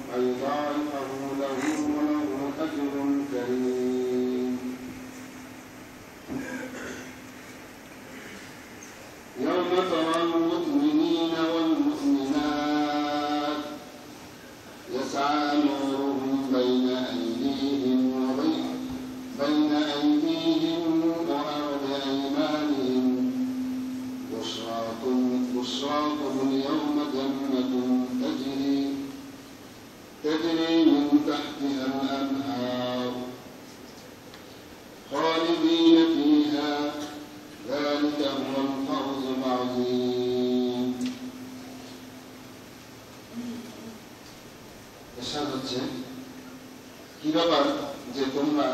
فيضاعفه له وله أجر كريم. يوم ترى المؤمنين والمؤمنات يسعى نورهم بين أيديهم وبأيمانهم بشراكم اليوم جنة تجري من تحتها الأنهار خالدين فيها ذلك هو الفوز العظيم. এরশাদ হচ্ছে কি ব্যাপার যে তোমরা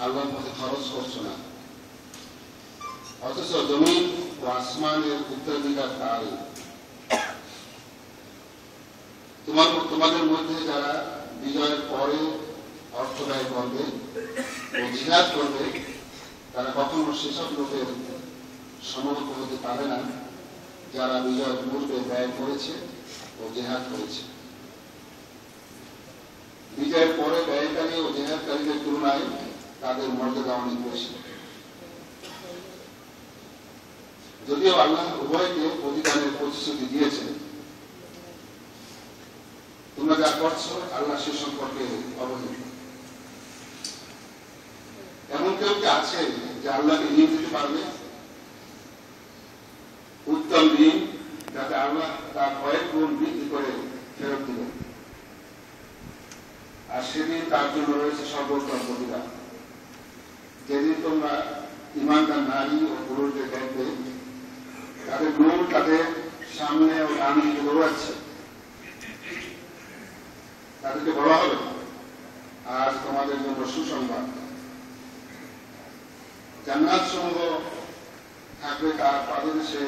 আল্লাহর পথে খরচ করছো না, অথচ জমিন ও আসমানের উত্তরাধিকার তারই। তোমাদের মধ্যে যারা বিজয়ের পরে অর্থ ব্যয় করবে ও জিহাদ করবে তারা কখনো সেসব লোকের সমর্থ হতে পারে না যারা বিজয়ের পূর্বে ব্যয় করেছে ও জিহাদ করেছে। বিজয়ের পরে ব্যয়কারী ও জিহাদকারীদের তুলনায় তাদের মর্যাদা অনেক বেশি। যদিও আল্লাহ উভয়কে প্রতিদানের প্রতিশ্রুতি দিয়েছেন, তোমরা যা করছো আল্লাহ সে সম্পর্কে অবহিত। এমন কেউ কি আছে যে আল্লাহকে ঋণ দিতে পারবে? উত্তম ঋণ যাতে আল্লাহ তার কয়েক গুণ বৃদ্ধি করে ফেরত দিবেন, আর সেদিন তার জন্য রয়েছে সর্বোত্তম প্রতিদান। যেদিন তোমরা ঈমানদার নারী ও পুরুষদের দেখবে তাদের নূর তাদের সামনে ও ডান দিকে দৌড়াচ্ছে, তাদেরকে বলা হবে আজ তোমাদের জন্য সুসংবাদ, জান্নাত সমূহ থাকবে তার পাদদেশে,